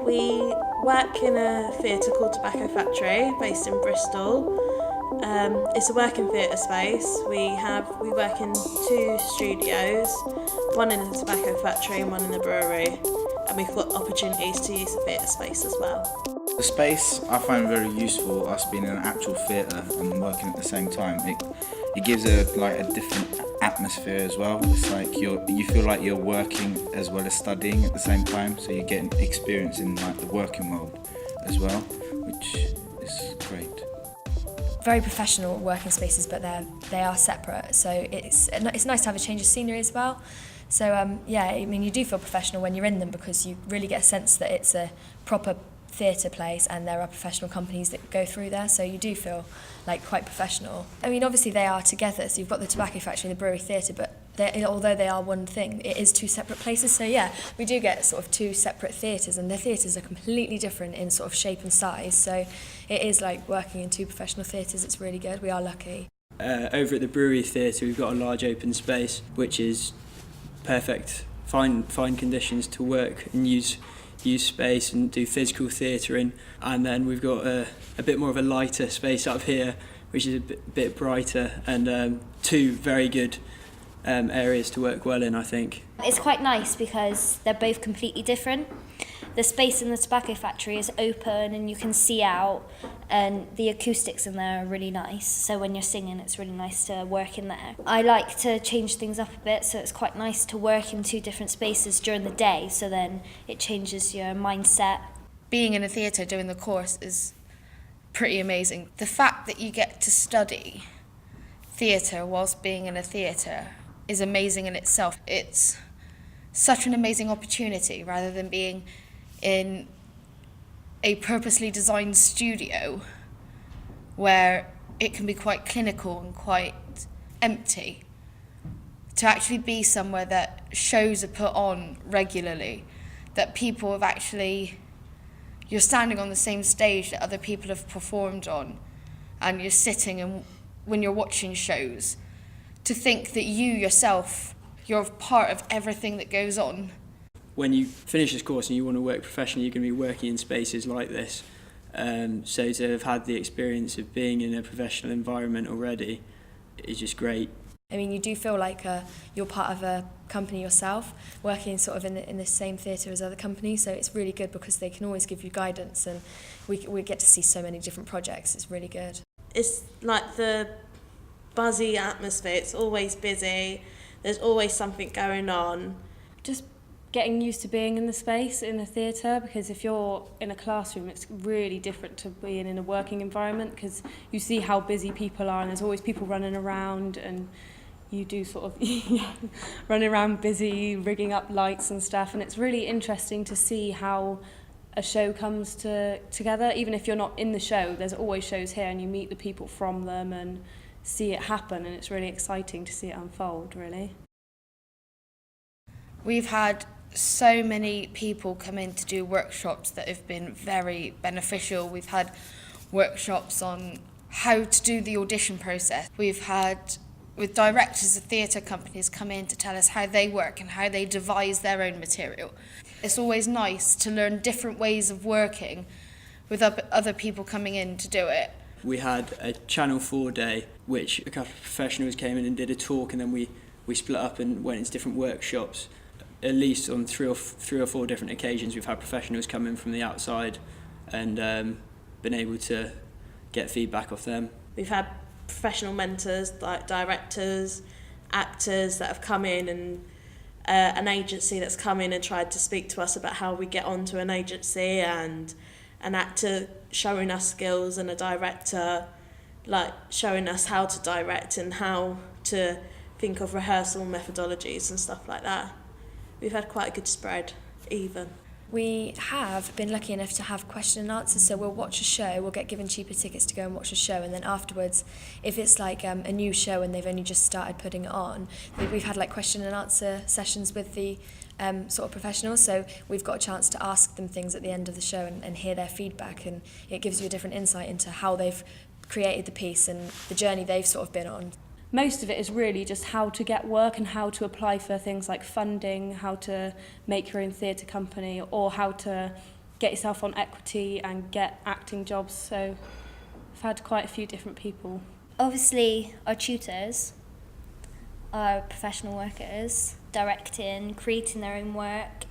We work in a theatre called Tobacco Factory, based in Bristol. It's a working theatre space. We work in 2 studios, one in the Tobacco Factory and one in the brewery, and we've got opportunities to use the theatre space as well. The space I find very useful, us being in an actual theatre and working at the same time. It gives a different atmosphere as well. It's like you feel like you're working as well as studying at the same time, so you're getting experience in the working world as well, which is great. Very professional working spaces, but they are separate, so it's nice to have a change of scenery as well. So yeah, I mean, you do feel professional when you're in them because you really get a sense that it's a proper theatre place and there are professional companies that go through there, so you do feel like quite professional. I mean, obviously they are together, so you've got the Tobacco Factory and the Brewery Theatre, but although they are one thing, it is 2 separate places. So yeah, we do get sort of 2 separate theatres, and the theatres are completely different in sort of shape and size, so it is like working in 2 professional theatres. It's really good. We are lucky. Over at the Brewery Theatre we've got a large open space which is perfect, fine conditions to work and use space and do physical theatre in. And then we've got a bit more of a lighter space up here which is a bit brighter, and 2 very good areas to work well in, I think. It's quite nice because they're both completely different. The space in the Tobacco Factory is open and you can see out, and the acoustics in there are really nice, so when you're singing it's really nice to work in there. I like to change things up a bit, so it's quite nice to work in 2 different spaces during the day, so then it changes your mindset. Being in a theatre doing the course is pretty amazing. The fact that you get to study theatre whilst being in a theatre is amazing in itself. It's such an amazing opportunity rather than being in a purposely designed studio where it can be quite clinical and quite empty. To actually be somewhere that shows are put on regularly, that people have actually, you're standing on the same stage that other people have performed on, and you're sitting, and when you're watching shows, to think that you yourself, you're part of everything that goes on. When you finish this course and you want to work professionally, you're going to be working in spaces like this. So to have had the experience of being in a professional environment already is just great. I mean, you do feel like you're part of a company yourself, working sort of in the same theatre as other companies, so it's really good because they can always give you guidance, and we get to see so many different projects. It's really good. It's like the buzzy atmosphere, it's always busy, there's always something going on. Just getting used to being in the space in a theatre, because if you're in a classroom it's really different to being in a working environment, because you see how busy people are and there's always people running around, and you do sort of running around busy, rigging up lights and stuff, and it's really interesting to see how a show comes together. Even if you're not in the show, there's always shows here and you meet the people from them and see it happen, and it's really exciting to see it unfold, really. We've had so many people come in to do workshops that have been very beneficial. We've had workshops on how to do the audition process. We've had, with directors of theatre companies, come in to tell us how they work and how they devise their own material. It's always nice to learn different ways of working with other people coming in to do it. We had a Channel 4 day, which a couple of professionals came in and did a talk, and then we split up and went into different workshops. At least on three or four different occasions we've had professionals come in from the outside and been able to get feedback off them. We've had professional mentors like directors, actors that have come in, and an agency that's come in and tried to speak to us about how we get onto an agency, and an actor showing us skills, and a director like showing us how to direct and how to think of rehearsal methodologies and stuff like that. We've had quite a good spread, even. We have been lucky enough to have question and answers, so we'll watch a show, we'll get given cheaper tickets to go and watch a show, and then afterwards, if it's like a new show and they've only just started putting it on, we've had like question and answer sessions with the sort of professionals, so we've got a chance to ask them things at the end of the show and hear their feedback, and it gives you a different insight into how they've created the piece and the journey they've sort of been on. most of it is really just how to get work and how to apply for things like funding, how to make your own theatre company, or how to get yourself on equity and get acting jobs. So I've had quite a few different people. Obviously, our tutors are professional workers, directing, creating their own work.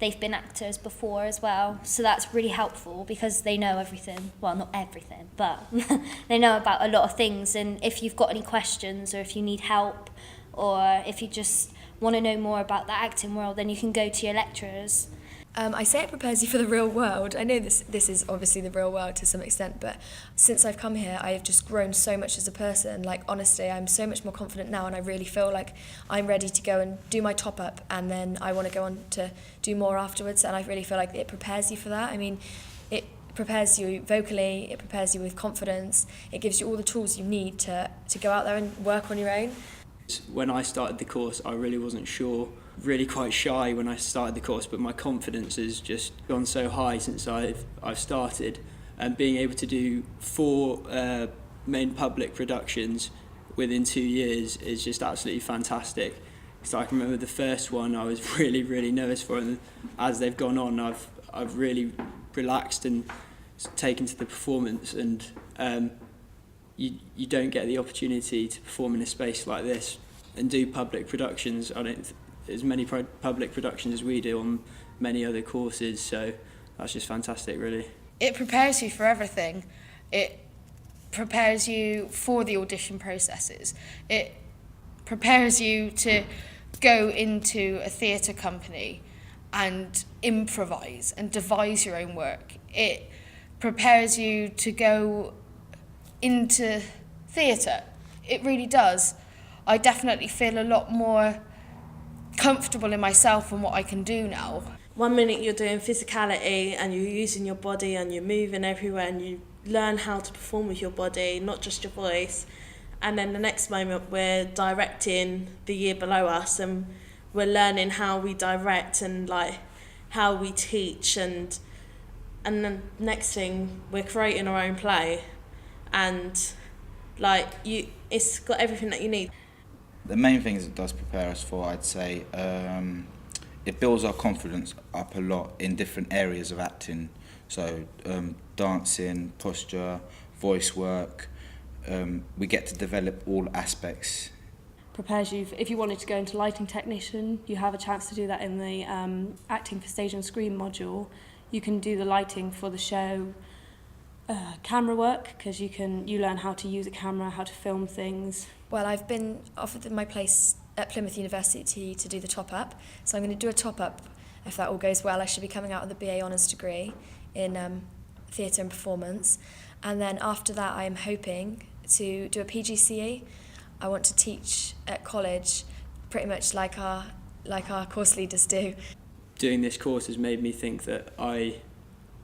They've been actors before as well, so that's really helpful because they know everything. Well, not everything, but they know about a lot of things. And if you've got any questions, or if you need help, or if you just want to know more about the acting world, then you can go to your lecturers. I say it prepares you for the real world. I know this is obviously the real world to some extent, but since I've come here, I have just grown so much as a person. Like, honestly, I'm so much more confident now, and I really feel like I'm ready to go and do my top up, and then I want to go on to do more afterwards, and I really feel like it prepares you for that. I mean, it prepares you vocally, it prepares you with confidence, it gives you all the tools you need to go out there and work on your own. When I started the course, I really wasn't sure, really quite shy when I started the course, but my confidence has just gone so high since I've started, and being able to do 4 main public productions within 2 years is just absolutely fantastic. So I can remember the first one I was really nervous for, and as they've gone on, I've really relaxed and taken to the performance, and you don't get the opportunity to perform in a space like this and do public productions. I don't as many public productions as we do on many other courses, so that's just fantastic, really. It prepares you for everything. It prepares you for the audition processes. It prepares you to go into a theatre company and improvise and devise your own work. It prepares you to go into theatre. It really does. I definitely feel a lot more comfortable in myself and what I can do now. 1 minute you're doing physicality and you're using your body and you're moving everywhere and you learn how to perform with your body, not just your voice. And then the next moment we're directing the year below us and we're learning how we direct and like how we teach, and then next thing we're creating our own play, and like it's got everything that you need. The main things it does prepare us for, I'd say, it builds our confidence up a lot in different areas of acting. So dancing, posture, voice work, we get to develop all aspects. Prepares you, if you wanted to go into lighting technician, you have a chance to do that in the acting for stage and screen module. You can do the lighting for the show, camera work, because you learn how to use a camera, how to film things. Well, I've been offered my place at Plymouth University to do the top-up, so I'm going to do a top-up. If that all goes well, I should be coming out with a BA Honours degree in theatre and performance, and then after that I am hoping to do a PGCE. I want to teach at college, pretty much like our course leaders do. Doing this course has made me think that I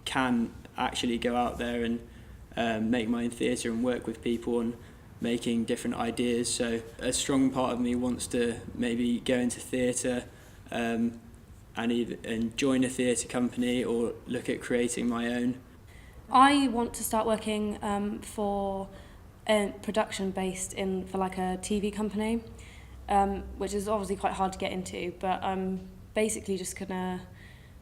can actually go out there and make my own theatre and work with people and making different ideas. So a strong part of me wants to maybe go into theatre and join a theatre company or look at creating my own. I want to start working for a production based for like a TV company, which is obviously quite hard to get into, but I'm basically just gonna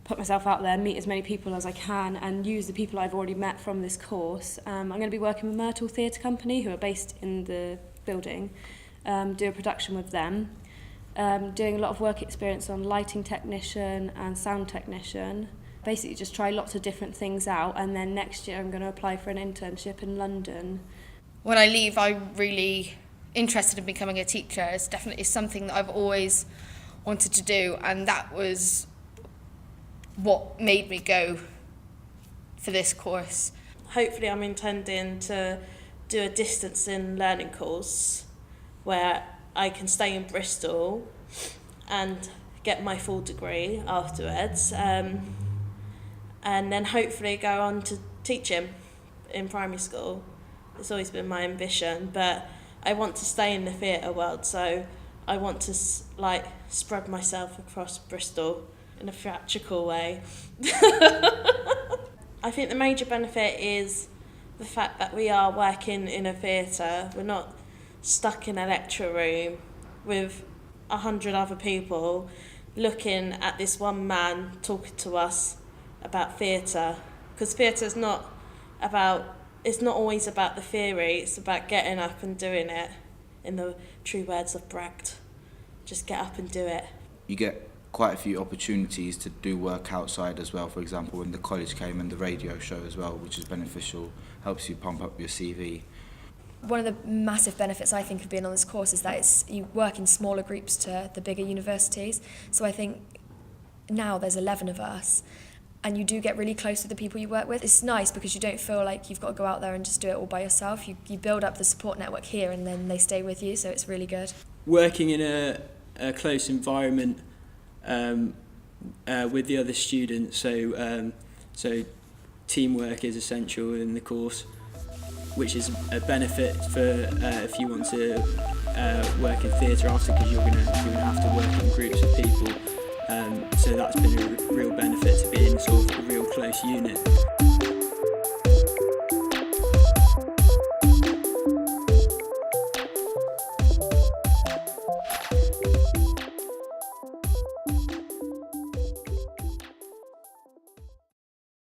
put myself out there, meet as many people as I can, and use the people I've already met from this course. I'm going to be working with Myrtle Theatre Company, who are based in the building, do a production with them, doing a lot of work experience on lighting technician and sound technician. Basically just try lots of different things out, and then next year I'm going to apply for an internship in London. When I leave, I'm really interested in becoming a teacher. It's definitely something that I've always wanted to do, and that was what made me go for this course. Hopefully I'm intending to do a distance in learning course where I can stay in Bristol and get my full degree afterwards, and then hopefully go on to teaching in primary school. It's always been my ambition, but I want to stay in the theatre world, so I want to spread myself across Bristol in a theatrical way. I think the major benefit is the fact that we are working in a theatre. We're not stuck in a lecture room with 100 other people looking at this one man talking to us about theatre, because theatre's not always about the theory, it's about getting up and doing it, in the true words of Brecht. Just get up and do it. You get quite a few opportunities to do work outside as well. For example, when the college came and the radio show as well, which is beneficial, helps you pump up your CV. One of the massive benefits I think of being on this course is that you work in smaller groups to the bigger universities. So I think now there's 11 of us, and you do get really close with the people you work with. It's nice because you don't feel like you've got to go out there and just do it all by yourself. You build up the support network here, and then they stay with you, so it's really good. Working in a close environment with the other students, so teamwork is essential in the course, which is a benefit for if you want to work in theatre after, because you're gonna have to work in groups of people. So that's been a real benefit to be in sort of a real close unit.